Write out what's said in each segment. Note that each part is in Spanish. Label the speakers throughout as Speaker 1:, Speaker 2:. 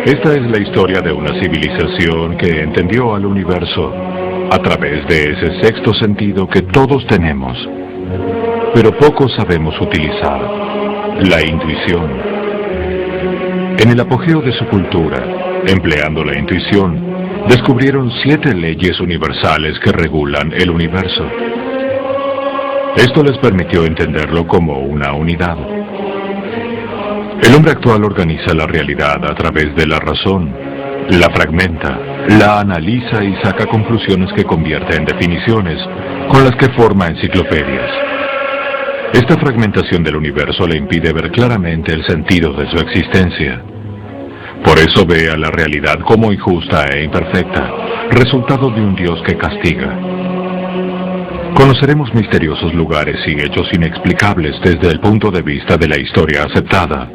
Speaker 1: Esta es la historia de una civilización que entendió al universo a través de ese sexto sentido que todos tenemos, pero pocos sabemos utilizar: la intuición. En el apogeo de su cultura, empleando la intuición, descubrieron 7 leyes universales que regulan el universo. Esto les permitió entenderlo como una unidad. El hombre actual organiza la realidad a través de la razón, la fragmenta, la analiza y saca conclusiones que convierte en definiciones, con las que forma enciclopedias. Esta fragmentación del universo le impide ver claramente el sentido de su existencia. Por eso ve a la realidad como injusta e imperfecta, resultado de un Dios que castiga. Conoceremos misteriosos lugares y hechos inexplicables desde el punto de vista de la historia aceptada,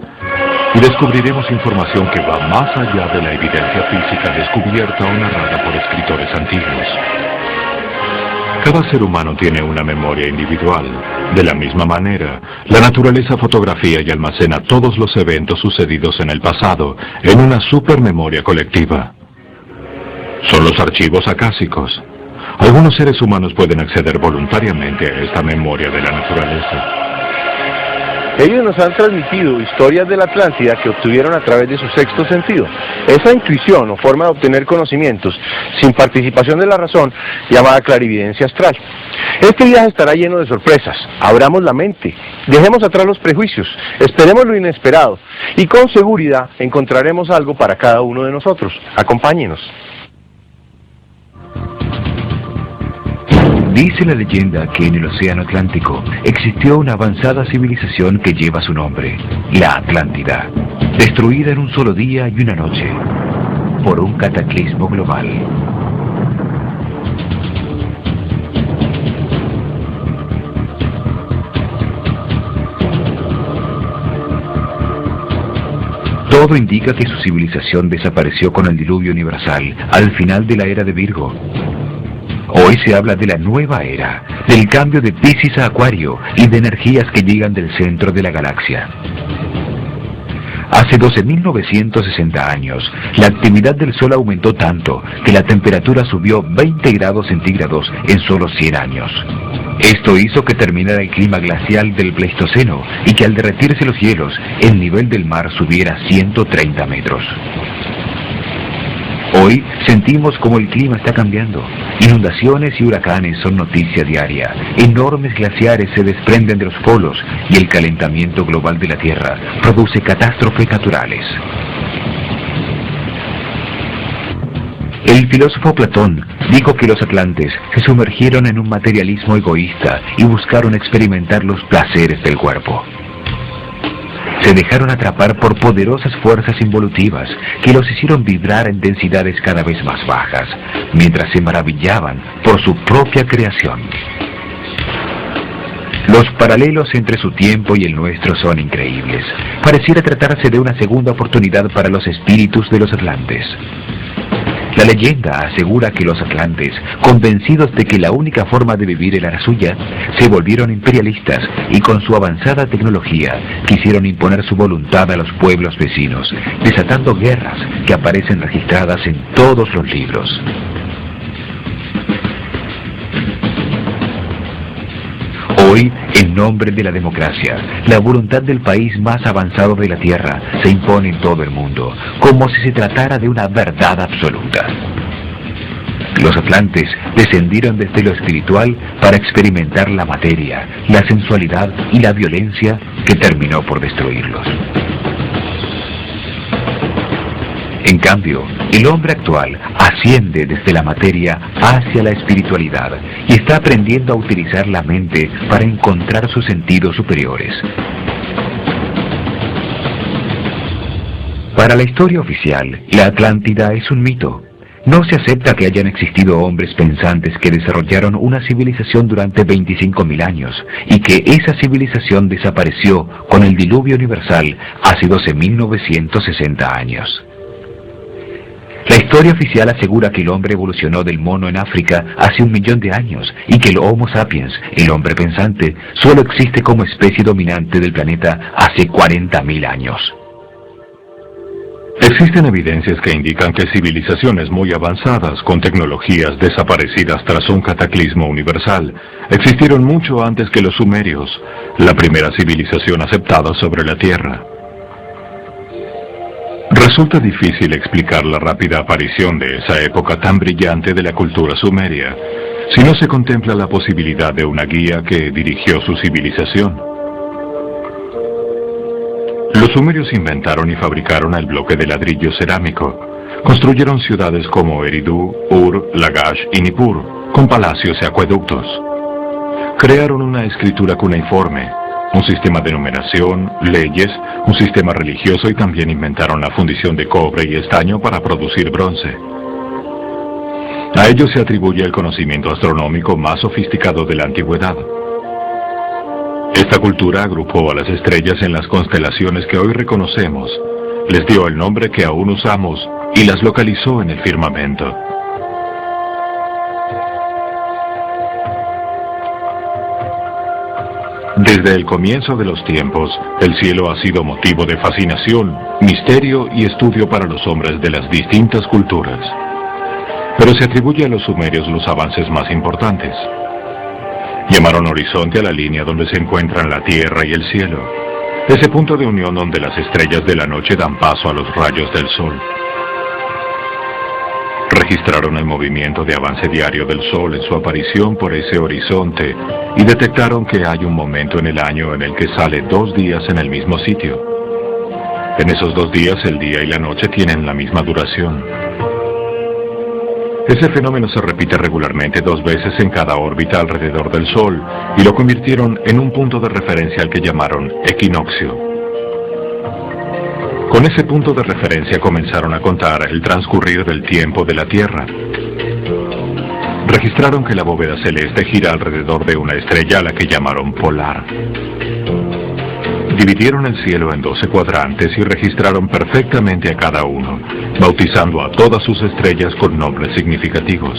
Speaker 1: y descubriremos información que va más allá de la evidencia física descubierta o narrada por escritores antiguos. Cada ser humano tiene una memoria individual. De la misma manera, la naturaleza fotografía y almacena todos los eventos sucedidos en el pasado en una supermemoria colectiva. Son los archivos acásicos. Algunos seres humanos pueden acceder voluntariamente a esta memoria de la naturaleza.
Speaker 2: Ellos nos han transmitido historias de la Atlántida que obtuvieron a través de su sexto sentido. Esa intuición o forma de obtener conocimientos sin participación de la razón, llamada clarividencia astral. Este viaje estará lleno de sorpresas. Abramos la mente, dejemos atrás los prejuicios, esperemos lo inesperado y con seguridad encontraremos algo para cada uno de nosotros. Acompáñenos.
Speaker 3: Dice la leyenda que en el Océano Atlántico existió una avanzada civilización que lleva su nombre, la Atlántida, destruida en un solo día y una noche, por un cataclismo global. Todo indica que su civilización desapareció con el diluvio universal al final de la era de Virgo. Hoy se habla de la nueva era, del cambio de Piscis a Acuario y de energías que llegan del centro de la galaxia. Hace 12.960 años, la actividad del Sol aumentó tanto que la temperatura subió 20 grados centígrados en solo 100 años. Esto hizo que terminara el clima glacial del Pleistoceno y que al derretirse los hielos, el nivel del mar subiera 130 metros. Hoy sentimos como el clima está cambiando. Inundaciones y huracanes son noticia diaria. Enormes glaciares se desprenden de los polos y el calentamiento global de la Tierra produce catástrofes naturales. El filósofo Platón dijo que los atlantes se sumergieron en un materialismo egoísta y buscaron experimentar los placeres del cuerpo. Se dejaron atrapar por poderosas fuerzas involutivas que los hicieron vibrar en densidades cada vez más bajas, mientras se maravillaban por su propia creación. Los paralelos entre su tiempo y el nuestro son increíbles. Pareciera tratarse de una segunda oportunidad para los espíritus de los atlantes. La leyenda asegura que los atlantes, convencidos de que la única forma de vivir era la suya, se volvieron imperialistas y con su avanzada tecnología quisieron imponer su voluntad a los pueblos vecinos, desatando guerras que aparecen registradas en todos los libros. Hoy, en nombre de la democracia, la voluntad del país más avanzado de la Tierra se impone en todo el mundo, como si se tratara de una verdad absoluta. Los atlantes descendieron desde lo espiritual para experimentar la materia, la sensualidad y la violencia que terminó por destruirlos. En cambio, el hombre actual asciende desde la materia hacia la espiritualidad y está aprendiendo a utilizar la mente para encontrar sus sentidos superiores. Para la historia oficial, la Atlántida es un mito. No se acepta que hayan existido hombres pensantes que desarrollaron una civilización durante 25.000 años y que esa civilización desapareció con el diluvio universal hace 12.960 años. La historia oficial asegura que el hombre evolucionó del mono en África hace 1 millón de años y que el Homo sapiens, el hombre pensante, solo existe como especie dominante del planeta hace 40.000 años.
Speaker 1: Existen evidencias que indican que civilizaciones muy avanzadas, con tecnologías desaparecidas tras un cataclismo universal, existieron mucho antes que los sumerios, la primera civilización aceptada sobre la Tierra. Resulta difícil explicar la rápida aparición de esa época tan brillante de la cultura sumeria, si no se contempla la posibilidad de una guía que dirigió su civilización. Los sumerios inventaron y fabricaron el bloque de ladrillo cerámico. Construyeron ciudades como Eridu, Ur, Lagash y Nippur, con palacios y acueductos. Crearon una escritura cuneiforme, un sistema de numeración, leyes, un sistema religioso y también inventaron la fundición de cobre y estaño para producir bronce. A ellos se atribuye el conocimiento astronómico más sofisticado de la antigüedad. Esta cultura agrupó a las estrellas en las constelaciones que hoy reconocemos, les dio el nombre que aún usamos y las localizó en el firmamento. Desde el comienzo de los tiempos, el cielo ha sido motivo de fascinación, misterio y estudio para los hombres de las distintas culturas. Pero se atribuye a los sumerios los avances más importantes. Llamaron horizonte a la línea donde se encuentran la tierra y el cielo, ese punto de unión donde las estrellas de la noche dan paso a los rayos del sol. Registraron el movimiento de avance diario del sol en su aparición por ese horizonte y detectaron que hay un momento en el año en el que sale 2 días en el mismo sitio. En esos 2 días el día y la noche tienen la misma duración. Ese fenómeno se repite regularmente 2 veces en cada órbita alrededor del Sol y lo convirtieron en un punto de referencia al que llamaron equinoccio. Con ese punto de referencia comenzaron a contar el transcurrir del tiempo de la Tierra. Registraron que la bóveda celeste gira alrededor de una estrella a la que llamaron polar. Dividieron el cielo en 12 cuadrantes y registraron perfectamente a cada uno, bautizando a todas sus estrellas con nombres significativos.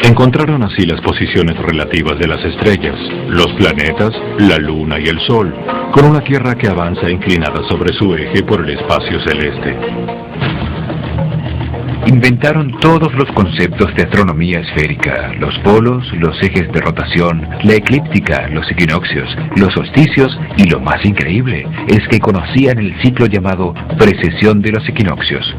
Speaker 1: Encontraron así las posiciones relativas de las estrellas, los planetas, la luna y el sol, con una Tierra que avanza inclinada sobre su eje por el espacio celeste.
Speaker 3: Inventaron todos los conceptos de astronomía esférica, los polos, los ejes de rotación, la eclíptica, los equinoccios, los solsticios y lo más increíble es que conocían el ciclo llamado precesión de los equinoccios.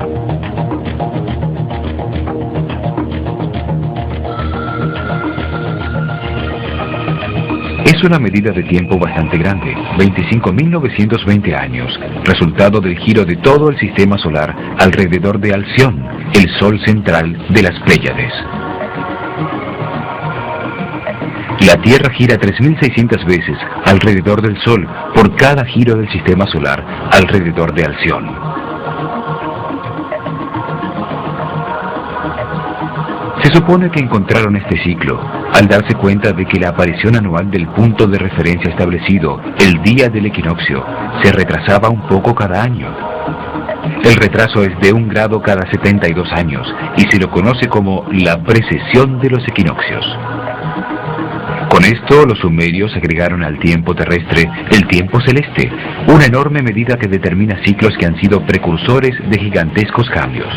Speaker 3: Es una medida de tiempo bastante grande, 25.920 años, resultado del giro de todo el sistema solar alrededor de Alción, el sol central de las Pléyades. La Tierra gira 3.600 veces alrededor del Sol por cada giro del sistema solar alrededor de Alción. Se supone que encontraron este ciclo al darse cuenta de que la aparición anual del punto de referencia establecido, el día del equinoccio, se retrasaba un poco cada año. El retraso es de 1 grado cada 72 años y se lo conoce como la precesión de los equinoccios. Con esto, los sumerios agregaron al tiempo terrestre el tiempo celeste, una enorme medida que determina ciclos que han sido precursores de gigantescos cambios.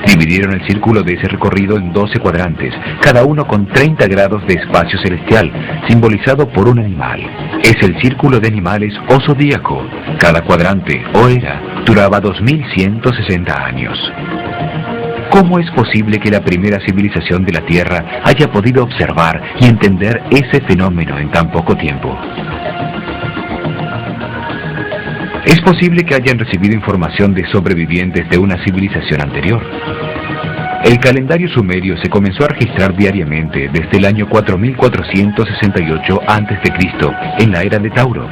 Speaker 3: Dividieron el círculo de ese recorrido en 12 cuadrantes, cada uno con 30 grados de espacio celestial, simbolizado por un animal. Es el círculo de animales o zodíaco. Cada cuadrante, o era, duraba 2.160 años. ¿Cómo es posible que la primera civilización de la Tierra haya podido observar y entender ese fenómeno en tan poco tiempo? Es posible que hayan recibido información de sobrevivientes de una civilización anterior. El calendario sumerio se comenzó a registrar diariamente desde el año 4468 a.C. en la era de Tauro.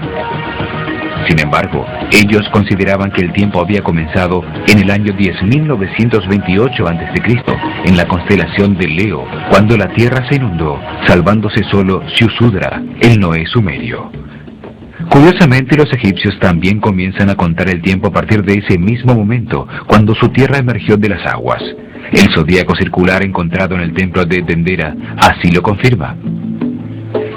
Speaker 3: Sin embargo, ellos consideraban que el tiempo había comenzado en el año 10.928 a.C., en la constelación de Leo, cuando la Tierra se inundó, salvándose solo Ziusudra, el Noé sumerio. Curiosamente, los egipcios también comienzan a contar el tiempo a partir de ese mismo momento, cuando su tierra emergió de las aguas. El zodíaco circular encontrado en el templo de Dendera así lo confirma.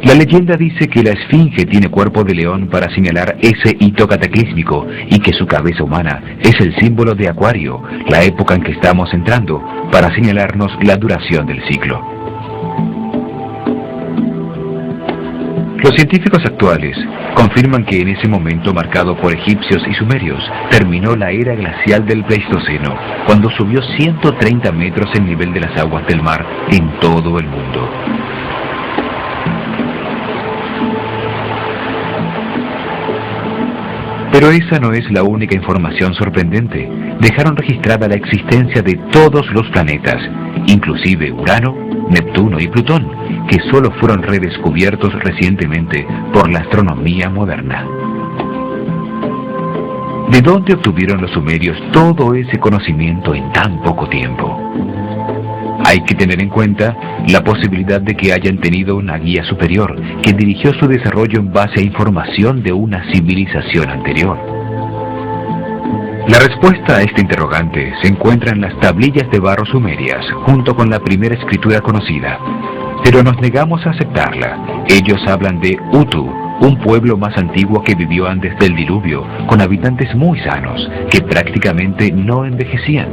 Speaker 3: La leyenda dice que la esfinge tiene cuerpo de león para señalar ese hito cataclísmico y que su cabeza humana es el símbolo de Acuario, la época en que estamos entrando, para señalarnos la duración del ciclo. Los científicos actuales confirman que en ese momento marcado por egipcios y sumerios terminó la era glacial del Pleistoceno, cuando subió 130 metros el nivel de las aguas del mar en todo el mundo. Pero esa no es la única información sorprendente. Dejaron registrada la existencia de todos los planetas, inclusive Urano, Neptuno y Plutón, que solo fueron redescubiertos recientemente por la astronomía moderna. ¿De dónde obtuvieron los sumerios todo ese conocimiento en tan poco tiempo? Hay que tener en cuenta la posibilidad de que hayan tenido una guía superior que dirigió su desarrollo en base a información de una civilización anterior. La respuesta a este interrogante se encuentra en las tablillas de barro sumerias, junto con la primera escritura conocida. Pero nos negamos a aceptarla. Ellos hablan de Utu, un pueblo más antiguo que vivió antes del diluvio, con habitantes muy sanos, que prácticamente no envejecían.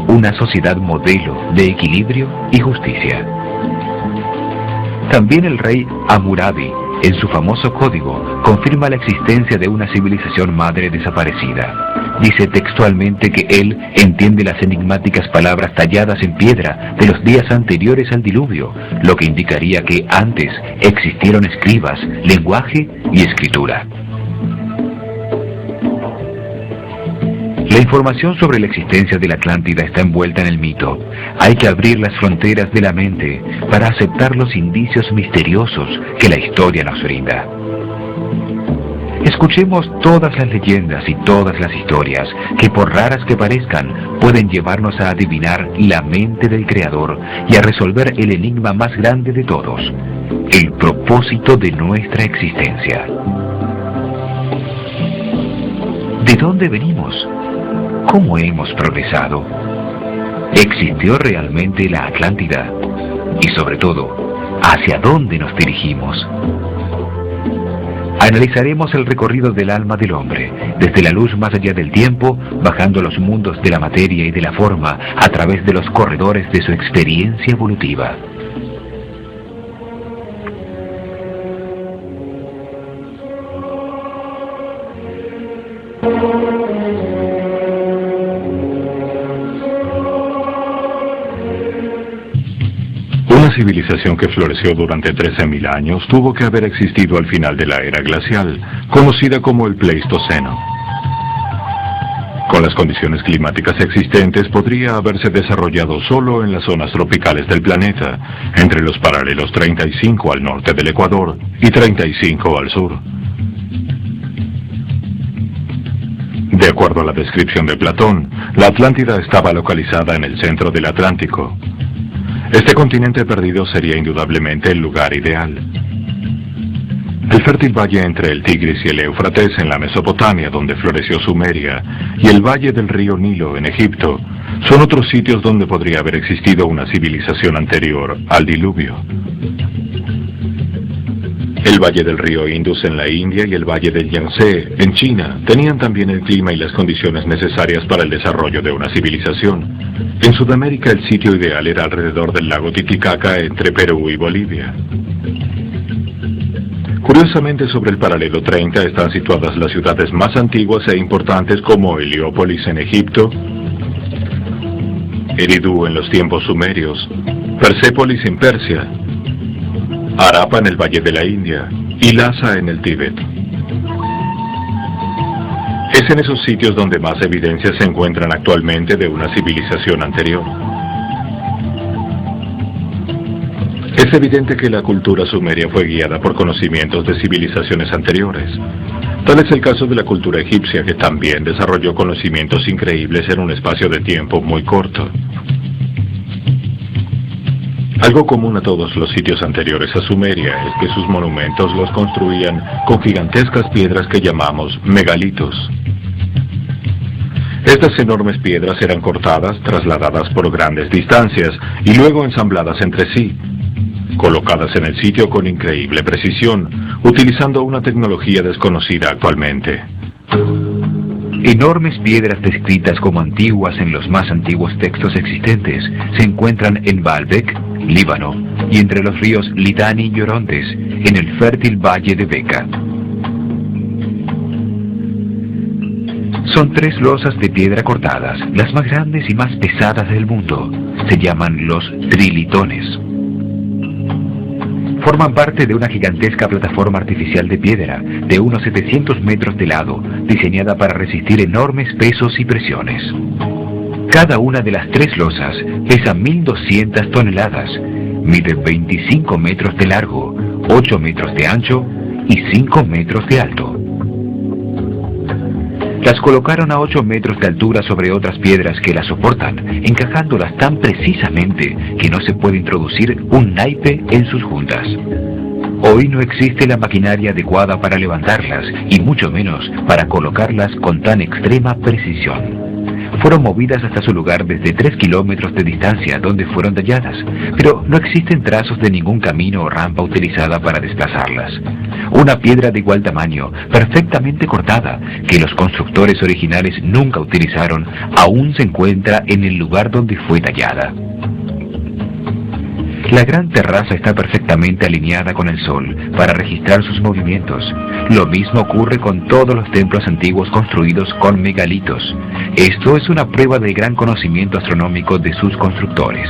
Speaker 3: Una sociedad modelo de equilibrio y justicia. También el rey Hammurabi, en su famoso código, confirma la existencia de una civilización madre desaparecida. Dice textualmente que él entiende las enigmáticas palabras talladas en piedra de los días anteriores al diluvio, lo que indicaría que antes existieron escribas, lenguaje y escritura. La información sobre la existencia de la Atlántida está envuelta en el mito. Hay que abrir las fronteras de la mente para aceptar los indicios misteriosos que la historia nos brinda. Escuchemos todas las leyendas y todas las historias que, por raras que parezcan, pueden llevarnos a adivinar la mente del Creador y a resolver el enigma más grande de todos, el propósito de nuestra existencia. ¿De dónde venimos? ¿Cómo hemos progresado? ¿Existió realmente la Atlántida? Y sobre todo, ¿hacia dónde nos dirigimos? Analizaremos el recorrido del alma del hombre, desde la luz más allá del tiempo, bajando a los mundos de la materia y de la forma, a través de los corredores de su experiencia evolutiva.
Speaker 1: Una civilización que floreció durante 13.000 años tuvo que haber existido al final de la era glacial, conocida como el Pleistoceno. Con las condiciones climáticas existentes, podría haberse desarrollado solo en las zonas tropicales del planeta, entre los paralelos 35 al norte del Ecuador y 35 al sur. De acuerdo a la descripción de Platón, la Atlántida estaba localizada en el centro del Atlántico. Este continente perdido sería indudablemente el lugar ideal. El fértil valle entre el Tigris y el Éufrates en la Mesopotamia, donde floreció Sumeria, y el valle del río Nilo en Egipto, son otros sitios donde podría haber existido una civilización anterior al diluvio. El valle del río Indus en la India y el valle del Yangtze en China tenían también el clima y las condiciones necesarias para el desarrollo de una civilización. En Sudamérica el sitio ideal era alrededor del lago Titicaca entre Perú y Bolivia. Curiosamente, sobre el paralelo 30 están situadas las ciudades más antiguas e importantes como Heliópolis en Egipto, Eridu en los tiempos sumerios, Persépolis en Persia, Harappa en el Valle de la India y Lhasa en el Tíbet. Es en esos sitios donde más evidencias se encuentran actualmente de una civilización anterior. Es evidente que la cultura sumeria fue guiada por conocimientos de civilizaciones anteriores. Tal es el caso de la cultura egipcia, que también desarrolló conocimientos increíbles en un espacio de tiempo muy corto. Algo común a todos los sitios anteriores a Sumeria es que sus monumentos los construían con gigantescas piedras que llamamos megalitos. Estas enormes piedras eran cortadas, trasladadas por grandes distancias y luego ensambladas entre sí. colocadas en el sitio con increíble precisión, utilizando una tecnología desconocida actualmente.
Speaker 3: Enormes piedras descritas como antiguas en los más antiguos textos existentes se encuentran en Baalbek, Líbano, y entre los ríos Litani y Orontes, en el fértil valle de Beca. Son 3 losas de piedra cortadas, las más grandes y más pesadas del mundo. Se llaman los trilitones. Forman parte de una gigantesca plataforma artificial de piedra de unos 700 metros de lado, diseñada para resistir enormes pesos y presiones. Cada una de las 3 losas pesa 1.200 toneladas, mide 25 metros de largo, 8 metros de ancho y 5 metros de alto. Las colocaron a 8 metros de altura sobre otras piedras que las soportan, encajándolas tan precisamente que no se puede introducir un naipe en sus juntas. Hoy no existe la maquinaria adecuada para levantarlas, y mucho menos para colocarlas con tan extrema precisión. Fueron movidas hasta su lugar desde 3 kilómetros de distancia donde fueron talladas, pero no existen trazos de ningún camino o rampa utilizada para desplazarlas. Una piedra de igual tamaño, perfectamente cortada, que los constructores originales nunca utilizaron, aún se encuentra en el lugar donde fue tallada. La gran terraza está perfectamente alineada con el sol para registrar sus movimientos. Lo mismo ocurre con todos los templos antiguos construidos con megalitos. Esto es una prueba del gran conocimiento astronómico de sus constructores.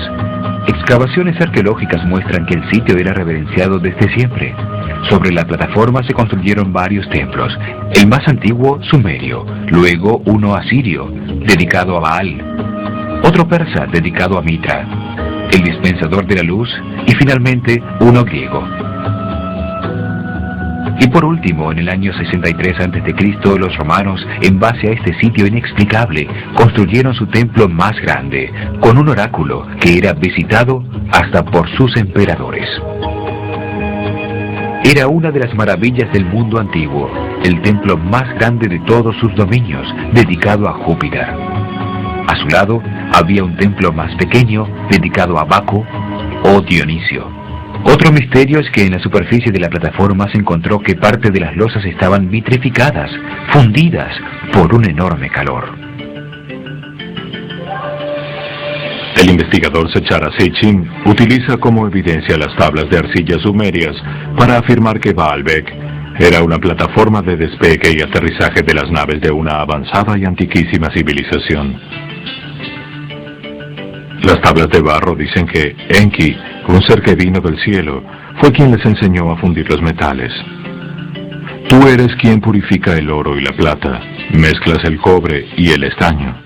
Speaker 3: Excavaciones arqueológicas muestran que el sitio era reverenciado desde siempre. Sobre la plataforma se construyeron varios templos, el más antiguo sumerio, luego uno asirio, dedicado a Baal, otro persa dedicado a Mitra, el dispensador de la luz, y finalmente uno griego. Y por último, en el año 63 a.C., los romanos, en base a este sitio inexplicable, construyeron su templo más grande, con un oráculo que era visitado hasta por sus emperadores. Era una de las maravillas del mundo antiguo, el templo más grande de todos sus dominios, dedicado a Júpiter. A su lado había un templo más pequeño, dedicado a Baco o Dionisio. Otro misterio es que en la superficie de la plataforma se encontró que parte de las losas estaban vitrificadas, fundidas por un enorme calor.
Speaker 1: El investigador Sechara Sitchin utiliza como evidencia las tablas de arcilla sumerias para afirmar que Baalbek era una plataforma de despegue y aterrizaje de las naves de una avanzada y antiquísima civilización. Las tablas de barro dicen que Enki, un ser que vino del cielo, fue quien les enseñó a fundir los metales. Tú eres quien purifica el oro y la plata, mezclas el cobre y el estaño.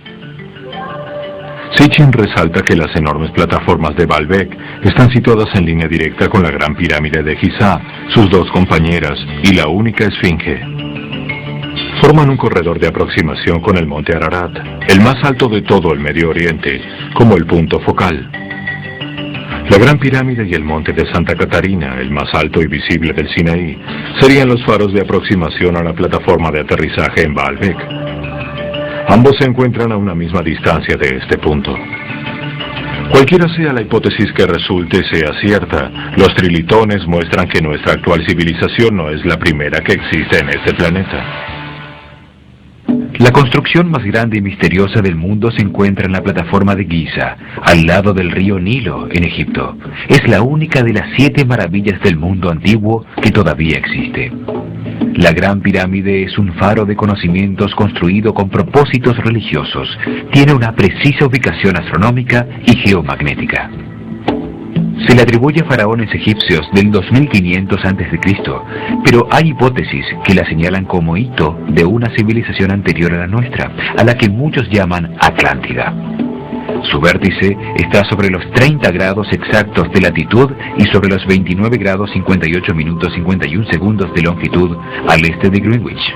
Speaker 1: Sitchin resalta que las enormes plataformas de Baalbek están situadas en línea directa con la gran pirámide de Giza, sus 2 compañeras y la única esfinge. Forman un corredor de aproximación con el monte Ararat, el más alto de todo el Medio Oriente, como el punto focal. La Gran Pirámide y el monte de Santa Catarina, el más alto y visible del Sinaí, serían los faros de aproximación a la plataforma de aterrizaje en Baalbek. Ambos se encuentran a una misma distancia de este punto. Cualquiera sea la hipótesis que resulte sea cierta, los trilitones muestran que nuestra actual civilización no es la primera que existe en este planeta.
Speaker 3: La construcción más grande y misteriosa del mundo se encuentra en la plataforma de Giza, al lado del río Nilo, en Egipto. Es la única de las 7 maravillas del mundo antiguo que todavía existe. La Gran Pirámide es un faro de conocimientos construido con propósitos religiosos. Tiene una precisa ubicación astronómica y geomagnética. Se le atribuye a faraones egipcios del 2500 a.C., pero hay hipótesis que la señalan como hito de una civilización anterior a la nuestra, a la que muchos llaman Atlántida. Su vértice está sobre los 30 grados exactos de latitud y sobre los 29 grados 58 minutos 51 segundos de longitud al este de Greenwich.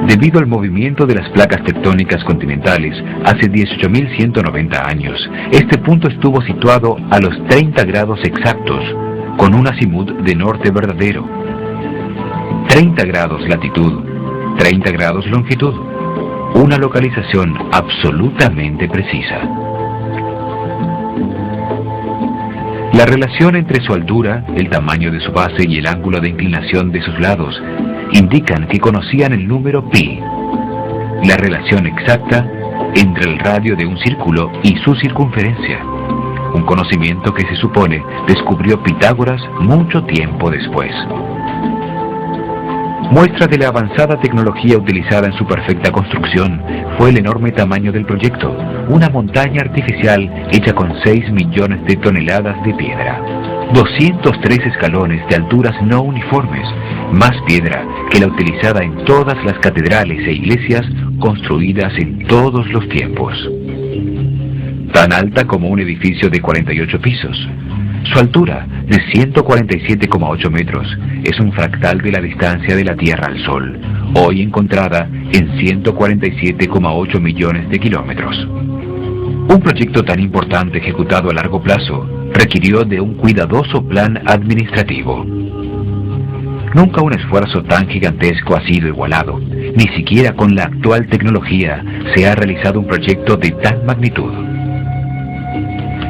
Speaker 3: Debido al movimiento de las placas tectónicas continentales hace 18.190 años, este punto estuvo situado a los 30 grados exactos, con un azimut de norte verdadero. 30 grados latitud, 30 grados longitud, una localización absolutamente precisa. La relación entre su altura, el tamaño de su base y el ángulo de inclinación de sus lados indican que conocían el número pi, la relación exacta entre el radio de un círculo y su circunferencia, un conocimiento que se supone descubrió Pitágoras mucho tiempo después. Muestra de la avanzada tecnología utilizada en su perfecta construcción fue el enorme tamaño del proyecto, una montaña artificial hecha con 6 millones de toneladas de piedra, 203 escalones de alturas no uniformes, más piedra que la utilizada en todas las catedrales e iglesias construidas en todos los tiempos. Tan alta como un edificio de 48 pisos. Su altura, de 147,8 metros, es un fractal de la distancia de la Tierra al Sol, hoy encontrada en 147,8 millones de kilómetros. Un proyecto tan importante ejecutado a largo plazo requirió de un cuidadoso plan administrativo. Nunca un esfuerzo tan gigantesco ha sido igualado, ni siquiera con la actual tecnología se ha realizado un proyecto de tal magnitud.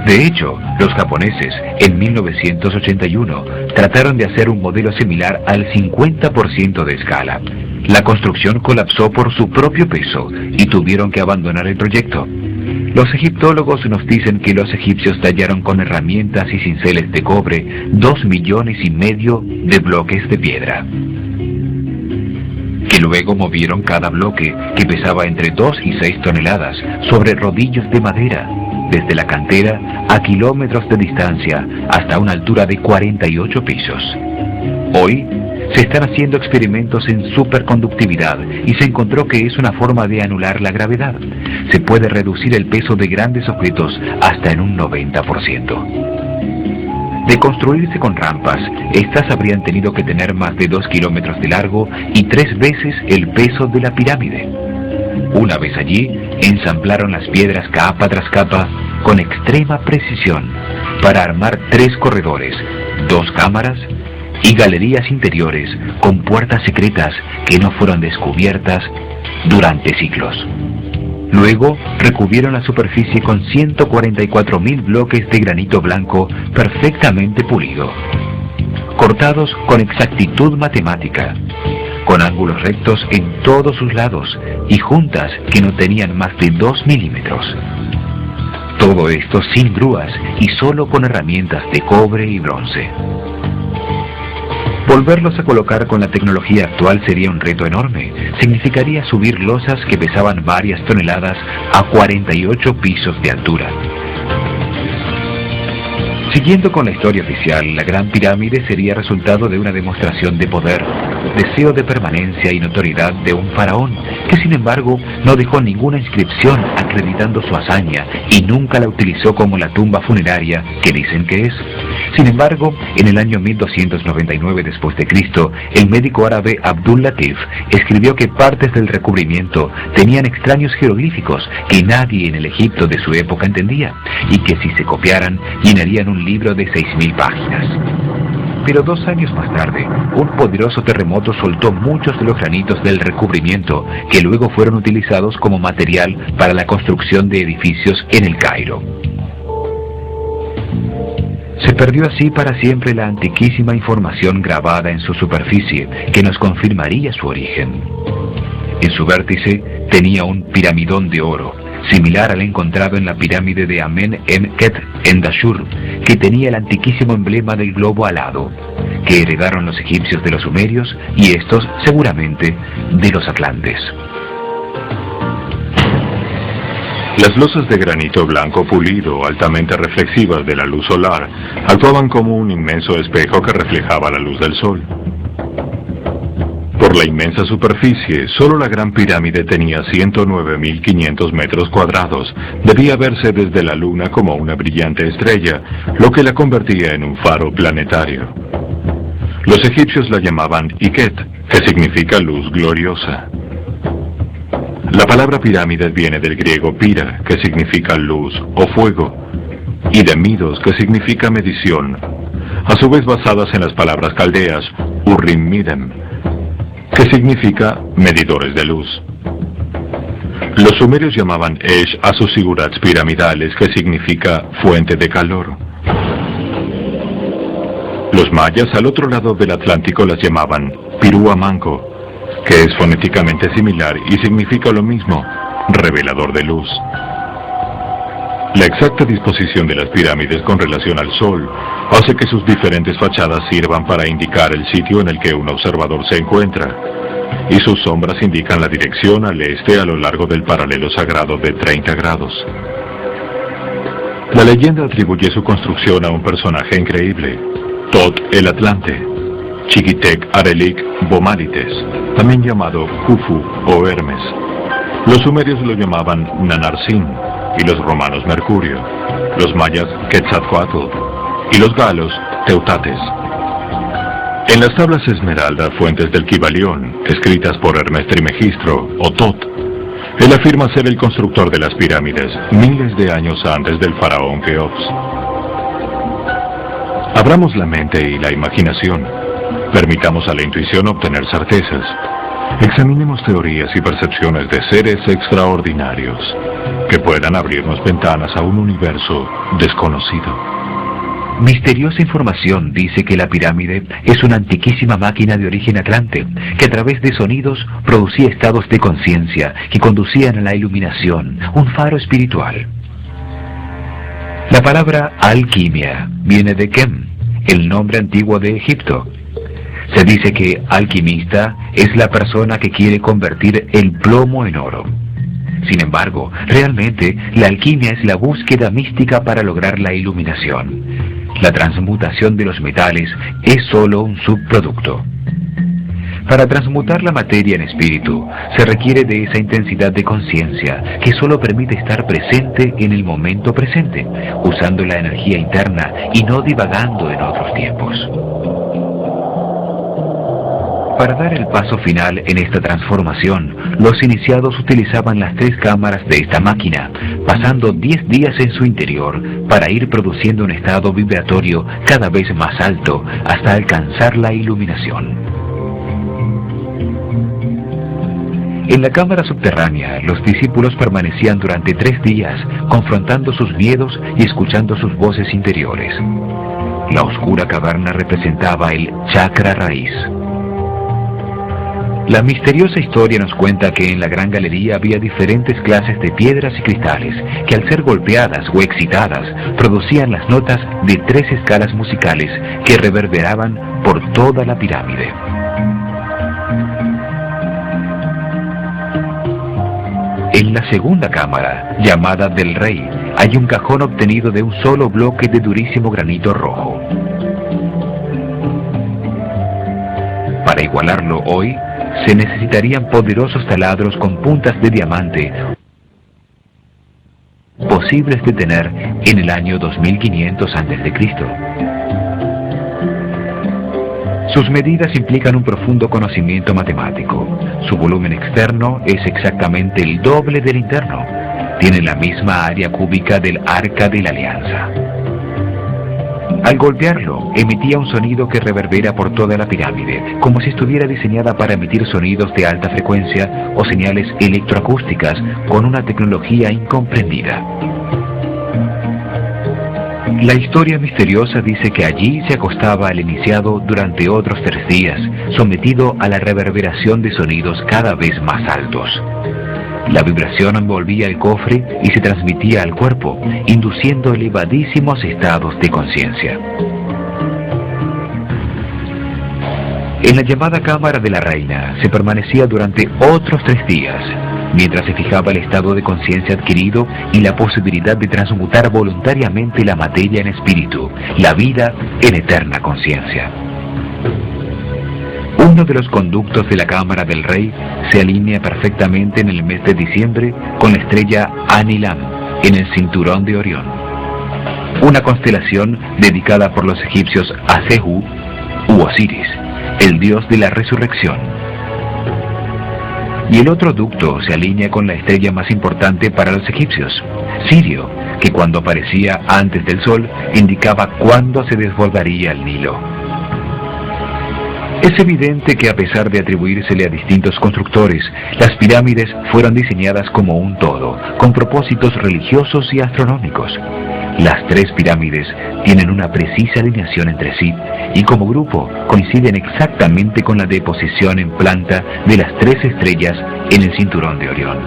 Speaker 3: De hecho, los japoneses, en 1981, trataron de hacer un modelo similar al 50% de escala. La construcción colapsó por su propio peso y tuvieron que abandonar el proyecto. Los egiptólogos nos dicen que los egipcios tallaron con herramientas y cinceles de cobre 2,5 millones de bloques de piedra, que luego movieron cada bloque, que pesaba entre 2 y 6 toneladas, sobre rodillos de madera, desde la cantera a kilómetros de distancia hasta una altura de 48 pisos. Hoy se están haciendo experimentos en superconductividad y se encontró que es una forma de anular la gravedad. Se puede reducir el peso de grandes objetos hasta en un 90%. De construirse con rampas, estas habrían tenido que tener más de 2 kilómetros de largo y 3 veces el peso de la pirámide. Una vez allí, ensamblaron las piedras capa tras capa con extrema precisión para armar 3 corredores, 2 cámaras y galerías interiores con puertas secretas que no fueron descubiertas durante siglos. Luego recubrieron la superficie con 144.000 bloques de granito blanco perfectamente pulido, cortados con exactitud matemática, con ángulos rectos en todos sus lados y juntas que no tenían más de 2 milímetros. Todo esto sin grúas y solo con herramientas de cobre y bronce. Volverlos a colocar con la tecnología actual sería un reto enorme. Significaría subir losas que pesaban varias toneladas a 48 pisos de altura. Siguiendo con la historia oficial, la Gran Pirámide sería resultado de una demostración de poder, deseo de permanencia y notoriedad de un faraón, que sin embargo no dejó ninguna inscripción acreditando su hazaña y nunca la utilizó como la tumba funeraria que dicen que es. Sin embargo, en el año 1299 después de Cristo, el médico árabe Abdul Latif escribió que partes del recubrimiento tenían extraños jeroglíficos que nadie en el Egipto de su época entendía, y que si se copiaran llenarían un libro de 6.000 páginas. Pero 2 años más tarde, un poderoso terremoto soltó muchos de los granitos del recubrimiento que luego fueron utilizados como material para la construcción de edificios en el Cairo. Se perdió así para siempre la antiquísima información grabada en su superficie que nos confirmaría su origen. En su vértice tenía un piramidón de oro, similar al encontrado en la pirámide de Amen-en-Ket en Dashur, que tenía el antiquísimo emblema del globo alado, que heredaron los egipcios de los sumerios y estos, seguramente, de los atlantes.
Speaker 1: Las losas de granito blanco pulido, altamente reflexivas de la luz solar, actuaban como un inmenso espejo que reflejaba la luz del sol. Por la inmensa superficie, solo la Gran Pirámide tenía 109.500 metros cuadrados. Debía verse desde la Luna como una brillante estrella, lo que la convertía en un faro planetario. Los egipcios la llamaban Iket, que significa luz gloriosa. La palabra pirámide viene del griego pira, que significa luz o fuego, y de midos, que significa medición, a su vez basadas en las palabras caldeas Urim Midem, que significa medidores de luz. Los sumerios llamaban Esh a sus sigurats piramidales, que significa fuente de calor. Los mayas al otro lado del Atlántico las llamaban Pirúa Manco, que es fonéticamente similar y significa lo mismo, revelador de luz. La exacta disposición de las pirámides con relación al Sol hace que sus diferentes fachadas sirvan para indicar el sitio en el que un observador se encuentra, y sus sombras indican la dirección al este a lo largo del paralelo sagrado de 30 grados. La leyenda atribuye su construcción a un personaje increíble, Tot el Atlante, Chiquitec Arelik Bomalites, también llamado Khufu o Hermes. Los sumerios lo llamaban Nanarsin y los romanos Mercurio, los mayas Quetzalcóatl y los galos Teutates. En las tablas Esmeralda, fuentes del Kybalión, escritas por Hermes Trimegistro o Tot, él afirma ser el constructor de las pirámides miles de años antes del faraón Keops. Abramos la mente y la imaginación. Permitamos a la intuición obtener certezas. Examinemos teorías y percepciones de seres extraordinarios que puedan abrirnos ventanas a un universo desconocido.
Speaker 3: Misteriosa información dice que la pirámide es una antiquísima máquina de origen atlante, que a través de sonidos producía estados de conciencia que conducían a la iluminación, un faro espiritual. La palabra alquimia viene de Kem, el nombre antiguo de Egipto. Se dice que alquimista es la persona que quiere convertir el plomo en oro. Sin embargo, realmente la alquimia es la búsqueda mística para lograr la iluminación. La transmutación de los metales es solo un subproducto. Para transmutar la materia en espíritu, se requiere de esa intensidad de conciencia que solo permite estar presente en el momento presente, usando la energía interna y no divagando en otros tiempos. Para dar el paso final en esta transformación, los iniciados utilizaban las 3 cámaras de esta máquina, pasando 10 días en su interior para ir produciendo un estado vibratorio cada vez más alto hasta alcanzar la iluminación. En la cámara subterránea, los discípulos permanecían durante 3 días, confrontando sus miedos y escuchando sus voces interiores. La oscura caverna representaba el chakra raíz. La misteriosa historia nos cuenta que en la gran galería había diferentes clases de piedras y cristales que al ser golpeadas o excitadas producían las notas de 3 escalas musicales que reverberaban por toda la pirámide. En la segunda cámara, llamada del Rey, hay un cajón obtenido de un solo bloque de durísimo granito rojo. Para igualarlo hoy, se necesitarían poderosos taladros con puntas de diamante, posibles de tener en el año 2500 a.C. Sus medidas implican un profundo conocimiento matemático. Su volumen externo es exactamente el doble del interno. Tiene la misma área cúbica del Arca de la Alianza. Al golpearlo, emitía un sonido que reverbera por toda la pirámide, como si estuviera diseñada para emitir sonidos de alta frecuencia o señales electroacústicas con una tecnología incomprendida. La historia misteriosa dice que allí se acostaba el iniciado durante otros 3 días, sometido a la reverberación de sonidos cada vez más altos. La vibración envolvía el cofre y se transmitía al cuerpo, induciendo elevadísimos estados de conciencia. En la llamada Cámara de la Reina se permanecía durante otros 3 días, mientras se fijaba el estado de conciencia adquirido y la posibilidad de transmutar voluntariamente la materia en espíritu, la vida en eterna conciencia. Uno de los conductos de la Cámara del Rey se alinea perfectamente en el mes de diciembre con la estrella Anilam en el cinturón de Orión, una constelación dedicada por los egipcios a Sehu u Osiris, el dios de la resurrección. Y el otro ducto se alinea con la estrella más importante para los egipcios, Sirio, que cuando aparecía antes del sol indicaba cuándo se desbordaría el Nilo. Es evidente que a pesar de atribuírsele a distintos constructores, las pirámides fueron diseñadas como un todo, con propósitos religiosos y astronómicos. Las tres pirámides tienen una precisa alineación entre sí y como grupo coinciden exactamente con la deposición en planta de las tres estrellas en el cinturón de Orión.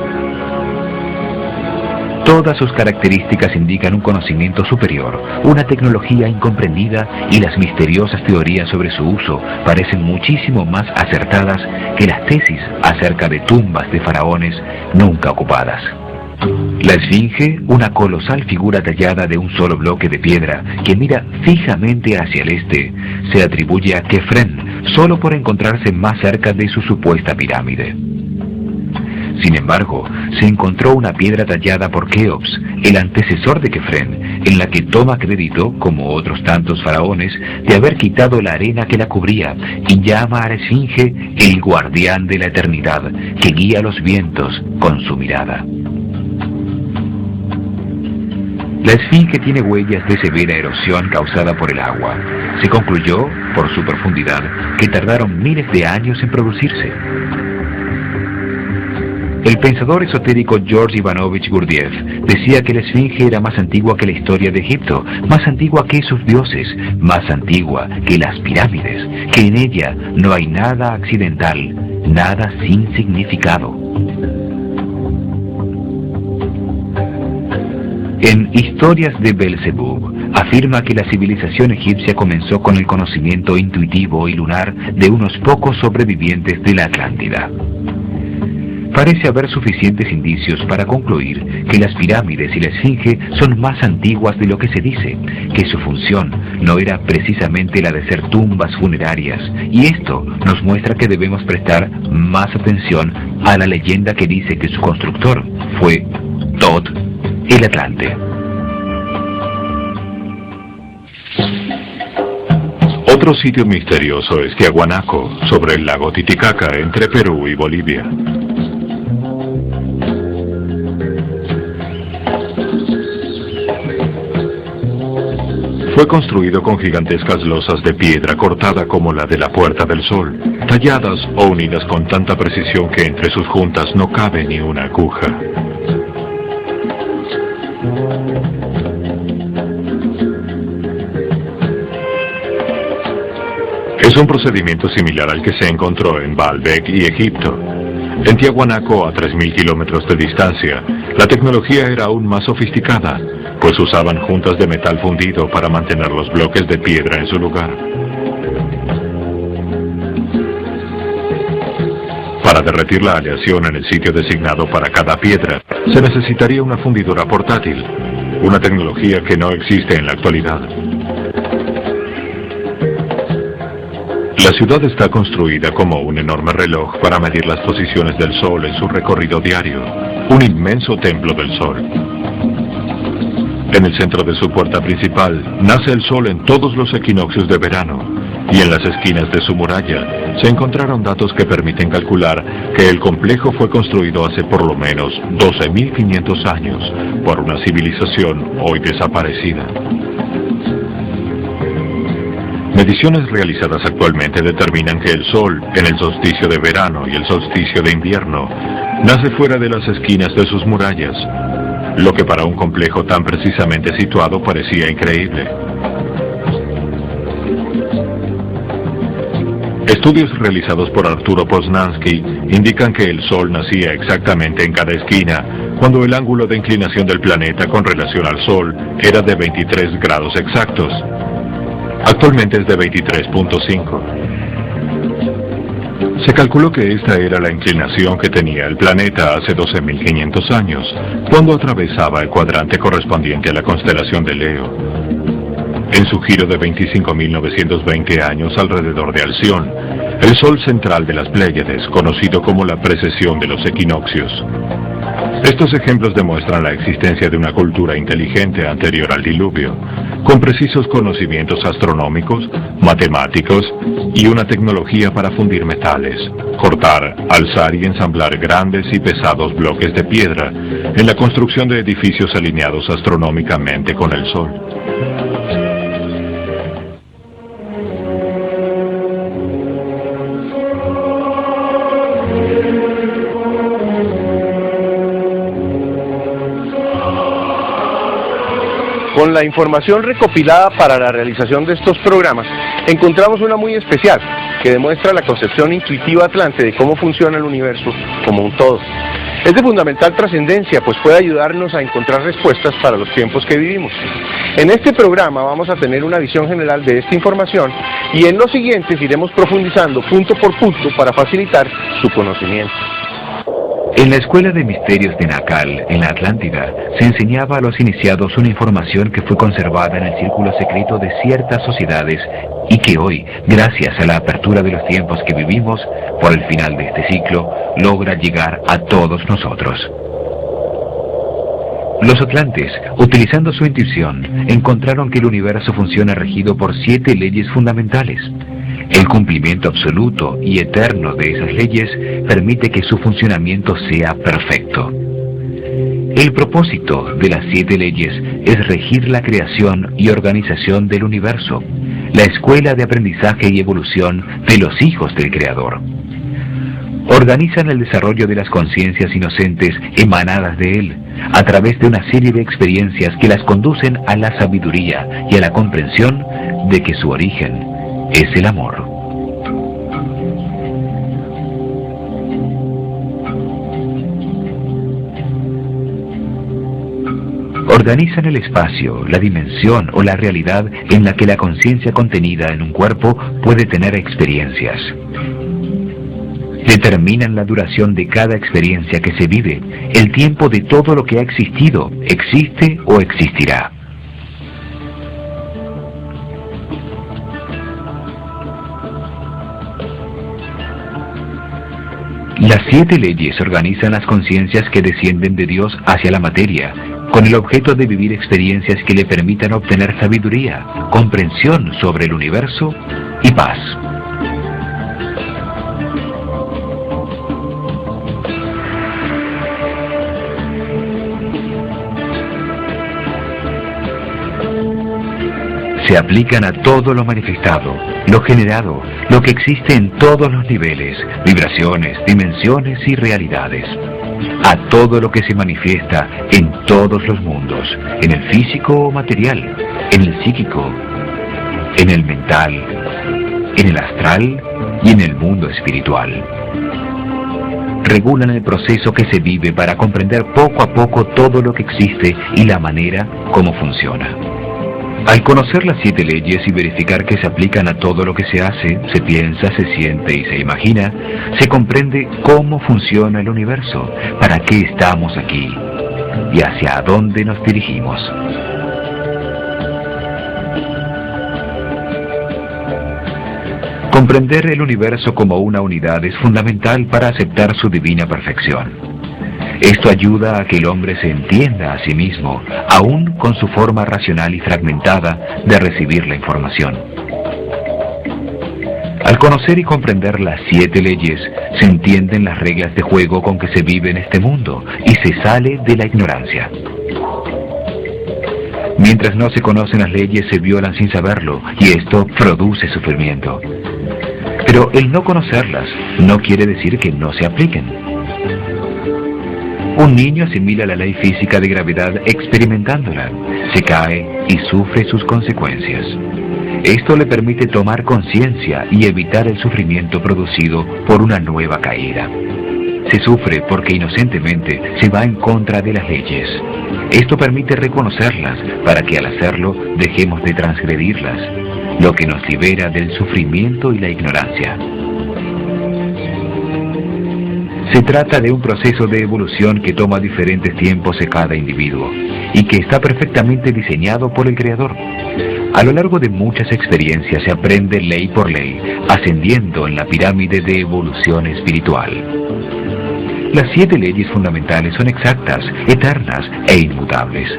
Speaker 3: Todas sus características indican un conocimiento superior, una tecnología incomprendida y las misteriosas teorías sobre su uso parecen muchísimo más acertadas que las tesis acerca de tumbas de faraones nunca ocupadas. La Esfinge, una colosal figura tallada de un solo bloque de piedra que mira fijamente hacia el este, se atribuye a Kefren solo por encontrarse más cerca de su supuesta pirámide. Sin embargo, se encontró una piedra tallada por Keops, el antecesor de Kefren, en la que toma crédito, como otros tantos faraones, de haber quitado la arena que la cubría y llama a la Esfinge el guardián de la eternidad, que guía los vientos con su mirada. La Esfinge tiene huellas de severa erosión causada por el agua. Se concluyó, por su profundidad, que tardaron miles de años en producirse. El pensador esotérico George Ivanovich Gurdjieff decía que la Esfinge era más antigua que la historia de Egipto, más antigua que sus dioses, más antigua que las pirámides, que en ella no hay nada accidental, nada sin significado. En Historias de Belzebub afirma que la civilización egipcia comenzó con el conocimiento intuitivo y lunar de unos pocos sobrevivientes de la Atlántida. Parece haber suficientes indicios para concluir que las pirámides y la Esfinge son más antiguas de lo que se dice, que su función no era precisamente la de ser tumbas funerarias, y esto nos muestra que debemos prestar más atención a la leyenda que dice que su constructor fue Thoth, el Atlante.
Speaker 1: Otro sitio misterioso es Tiahuanaco, sobre el lago Titicaca, entre Perú y Bolivia. Fue construido con gigantescas losas de piedra cortada como la de la Puerta del Sol, talladas o unidas con tanta precisión que entre sus juntas no cabe ni una aguja. Es un procedimiento similar al que se encontró en Baalbek y Egipto. En Tiahuanaco, a 3.000 kilómetros de distancia, la tecnología era aún más sofisticada, pues usaban juntas de metal fundido para mantener los bloques de piedra en su lugar. Para derretir la aleación en el sitio designado para cada piedra, se necesitaría una fundidora portátil, una tecnología que no existe en la actualidad. La ciudad está construida como un enorme reloj para medir las posiciones del Sol en su recorrido diario, un inmenso templo del Sol. En el centro de su puerta principal nace el Sol en todos los equinoccios de verano, y en las esquinas de su muralla se encontraron datos que permiten calcular que el complejo fue construido hace por lo menos 12.500 años por una civilización hoy desaparecida. Mediciones realizadas actualmente determinan que el Sol, en el solsticio de verano y el solsticio de invierno, nace fuera de las esquinas de sus murallas, lo que para un complejo tan precisamente situado parecía increíble. Estudios realizados por Arturo Poznansky indican que el Sol nacía exactamente en cada esquina, cuando el ángulo de inclinación del planeta con relación al Sol era de 23 grados exactos. Actualmente es de 23.5. Se calculó que esta era la inclinación que tenía el planeta hace 12.500 años, cuando atravesaba el cuadrante correspondiente a la constelación de Leo. En su giro de 25.920 años alrededor de Alción, el Sol central de las Pléyades, conocido como la precesión de los equinoccios. Estos ejemplos demuestran la existencia de una cultura inteligente anterior al diluvio, con precisos conocimientos astronómicos, matemáticos y una tecnología para fundir metales, cortar, alzar y ensamblar grandes y pesados bloques de piedra en la construcción de edificios alineados astronómicamente con el Sol.
Speaker 2: Con con la información recopilada para la realización de estos programas, encontramos una muy especial, que demuestra la concepción intuitiva atlante de cómo funciona el universo como un todo. Es de fundamental trascendencia, pues puede ayudarnos a encontrar respuestas para los tiempos que vivimos. En este programa vamos a tener una visión general de esta información y en los siguientes iremos profundizando punto por punto para facilitar su conocimiento.
Speaker 3: En la Escuela de Misterios de Nakal, en la Atlántida, se enseñaba a los iniciados una información que fue conservada en el círculo secreto de ciertas sociedades y que hoy, gracias a la apertura de los tiempos que vivimos, por el final de este ciclo, logra llegar a todos nosotros. Los atlantes, utilizando su intuición, encontraron que el universo funciona regido por 7 leyes fundamentales. El cumplimiento absoluto y eterno de esas leyes permite que su funcionamiento sea perfecto. El propósito de las 7 leyes es regir la creación y organización del universo, la escuela de aprendizaje y evolución de los hijos del Creador. Organizan el desarrollo de las conciencias inocentes emanadas de Él, a través de una serie de experiencias que las conducen a la sabiduría y a la comprensión de que su origen es el amor. Organizan el espacio, la dimensión o la realidad en la que la conciencia contenida en un cuerpo puede tener experiencias. Determinan la duración de cada experiencia que se vive, el tiempo de todo lo que ha existido, existe o existirá. Las 7 leyes organizan las conciencias que descienden de Dios hacia la materia, con el objeto de vivir experiencias que le permitan obtener sabiduría, comprensión sobre el universo y paz. Se aplican a todo lo manifestado, lo generado, lo que existe en todos los niveles, vibraciones, dimensiones y realidades. A todo lo que se manifiesta en todos los mundos, en el físico o material, en el psíquico, en el mental, en el astral y en el mundo espiritual. Regulan el proceso que se vive para comprender poco a poco todo lo que existe y la manera como funciona. Al conocer las 7 leyes y verificar que se aplican a todo lo que se hace, se piensa, se siente y se imagina, se comprende cómo funciona el universo, para qué estamos aquí y hacia dónde nos dirigimos. Comprender el universo como una unidad es fundamental para aceptar su divina perfección. Esto ayuda a que el hombre se entienda a sí mismo, aún con su forma racional y fragmentada de recibir la información. Al conocer y comprender las 7 leyes, se entienden las reglas de juego con que se vive en este mundo y se sale de la ignorancia. Mientras no se conocen las leyes, se violan sin saberlo y esto produce sufrimiento. Pero el no conocerlas no quiere decir que no se apliquen. Un niño asimila la ley física de gravedad experimentándola, se cae y sufre sus consecuencias. Esto le permite tomar conciencia y evitar el sufrimiento producido por una nueva caída. Se sufre porque inocentemente se va en contra de las leyes. Esto permite reconocerlas para que al hacerlo dejemos de transgredirlas, lo que nos libera del sufrimiento y la ignorancia. Se trata de un proceso de evolución que toma diferentes tiempos en cada individuo y que está perfectamente diseñado por el Creador. A lo largo de muchas experiencias se aprende ley por ley, ascendiendo en la pirámide de evolución espiritual. Las 7 leyes fundamentales son exactas, eternas e inmutables.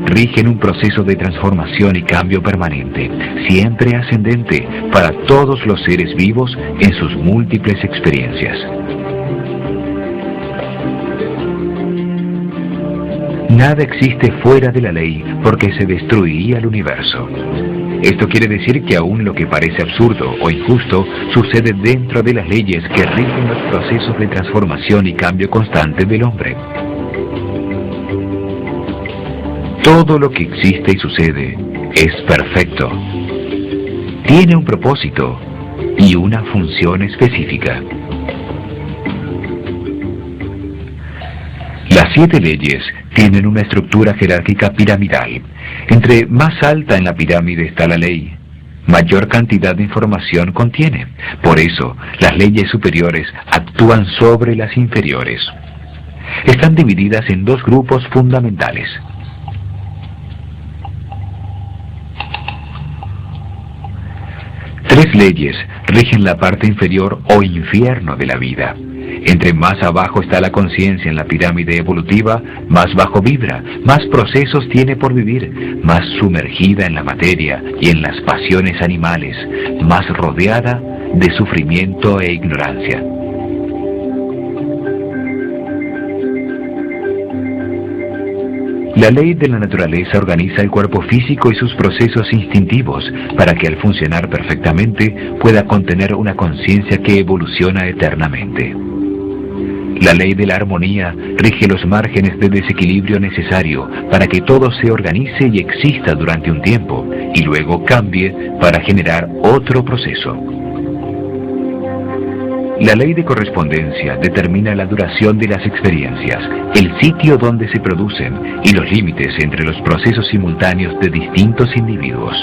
Speaker 3: Rigen un proceso de transformación y cambio permanente, siempre ascendente para todos los seres vivos en sus múltiples experiencias. Nada existe fuera de la ley porque se destruiría el universo. Esto quiere decir que aún lo que parece absurdo o injusto sucede dentro de las leyes que rigen los procesos de transformación y cambio constante del hombre. Todo lo que existe y sucede es perfecto. Tiene un propósito y una función específica. Las 7 leyes tienen una estructura jerárquica piramidal. Entre más alta en la pirámide está la ley, mayor cantidad de información contiene. Por eso, las leyes superiores actúan sobre las inferiores. Están divididas en 2 grupos fundamentales. Tres leyes rigen la parte inferior o infierno de la vida. Entre más abajo está la conciencia en la pirámide evolutiva, más bajo vibra, más procesos tiene por vivir, más sumergida en la materia y en las pasiones animales, más rodeada de sufrimiento e ignorancia. La ley de la naturaleza organiza el cuerpo físico y sus procesos instintivos para que al funcionar perfectamente pueda contener una conciencia que evoluciona eternamente. La ley de la armonía rige los márgenes de desequilibrio necesario para que todo se organice y exista durante un tiempo y luego cambie para generar otro proceso. La ley de correspondencia determina la duración de las experiencias, el sitio donde se producen y los límites entre los procesos simultáneos de distintos individuos.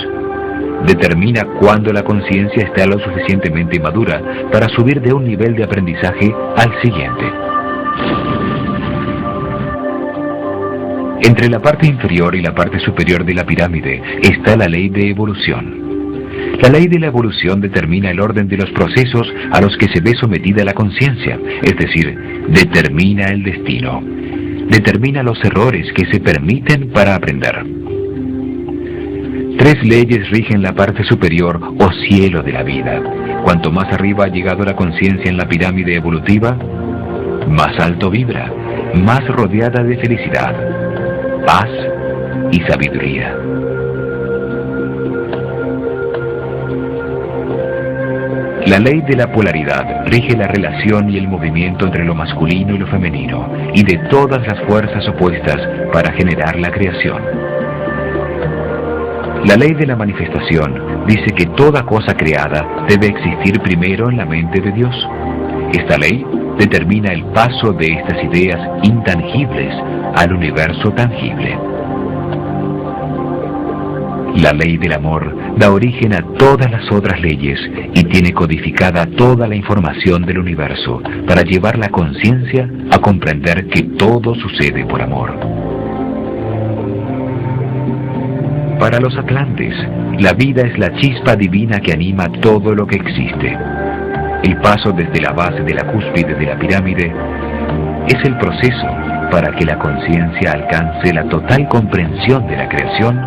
Speaker 3: Determina cuándo la conciencia está lo suficientemente madura para subir de un nivel de aprendizaje al siguiente. Entre la parte inferior y la parte superior de la pirámide está la ley de evolución. La ley de la evolución determina el orden de los procesos a los que se ve sometida la conciencia, es decir, determina el destino. Determina los errores que se permiten para aprender. 3 leyes rigen la parte superior o cielo de la vida. Cuanto más arriba ha llegado la conciencia en la pirámide evolutiva, más alto vibra, más rodeada de felicidad, paz y sabiduría. La ley de la polaridad rige la relación y el movimiento entre lo masculino y lo femenino, y de todas las fuerzas opuestas para generar la creación. La ley de la manifestación dice que toda cosa creada debe existir primero en la mente de Dios. Esta ley determina el paso de estas ideas intangibles al universo tangible. La ley del amor da origen a todas las otras leyes y tiene codificada toda la información del universo para llevar la conciencia a comprender que todo sucede por amor. Para los atlantes, la vida es la chispa divina que anima todo lo que existe. El paso desde la base de la cúspide de la pirámide es el proceso para que la conciencia alcance la total comprensión de la creación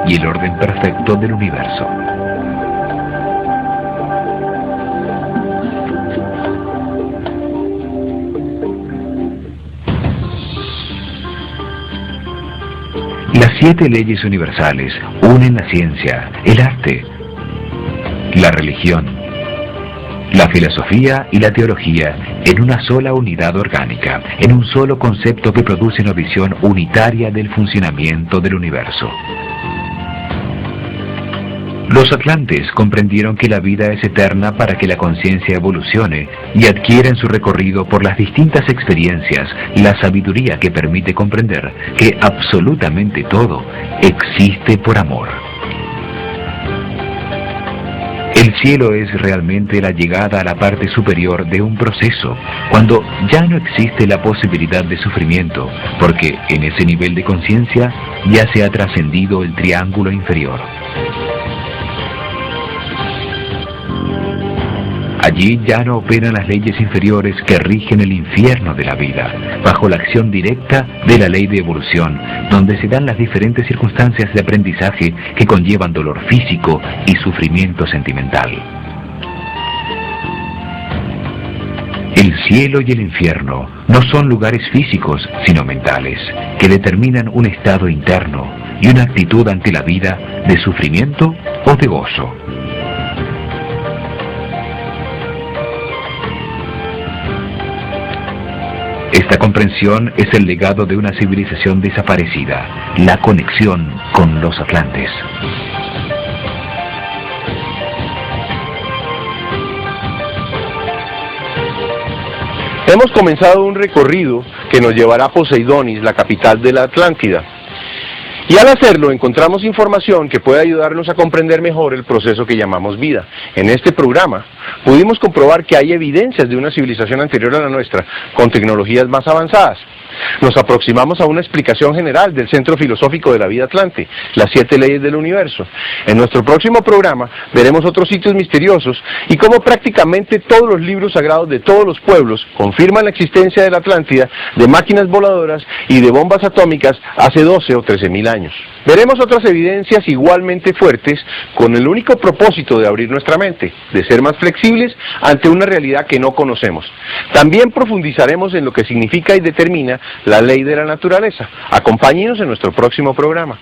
Speaker 3: y el orden perfecto del universo. Las 7 leyes universales unen la ciencia, el arte, la religión, la filosofía y la teología en una sola unidad orgánica, en un solo concepto que produce una visión unitaria del funcionamiento del universo. Los atlantes comprendieron que la vida es eterna para que la conciencia evolucione y adquiera en su recorrido por las distintas experiencias la sabiduría que permite comprender que absolutamente todo existe por amor. El cielo es realmente la llegada a la parte superior de un proceso, cuando ya no existe la posibilidad de sufrimiento, porque en ese nivel de conciencia ya se ha trascendido el triángulo inferior. Allí ya no operan las leyes inferiores que rigen el infierno de la vida, bajo la acción directa de la ley de evolución, donde se dan las diferentes circunstancias de aprendizaje que conllevan dolor físico y sufrimiento sentimental. El cielo y el infierno no son lugares físicos, sino mentales, que determinan un estado interno y una actitud ante la vida de sufrimiento o de gozo. Esta comprensión es el legado de una civilización desaparecida, la conexión con los atlantes.
Speaker 2: Hemos comenzado un recorrido que nos llevará a Poseidonis, la capital de la Atlántida. Y al hacerlo encontramos información que puede ayudarnos a comprender mejor el proceso que llamamos vida. En este programa pudimos comprobar que hay evidencias de una civilización anterior a la nuestra, con tecnologías más avanzadas. Nos aproximamos a una explicación general del centro filosófico de la vida atlante, las 7 leyes del universo. En nuestro próximo programa veremos otros sitios misteriosos y cómo prácticamente todos los libros sagrados de todos los pueblos confirman la existencia de la Atlántida, de máquinas voladoras y de bombas atómicas hace 12 o 13.000 años. Veremos otras evidencias igualmente fuertes con el único propósito de abrir nuestra mente, de ser más flexibles ante una realidad que no conocemos. También profundizaremos en lo que significa y determina la ley de la naturaleza. Acompáñenos en nuestro próximo programa.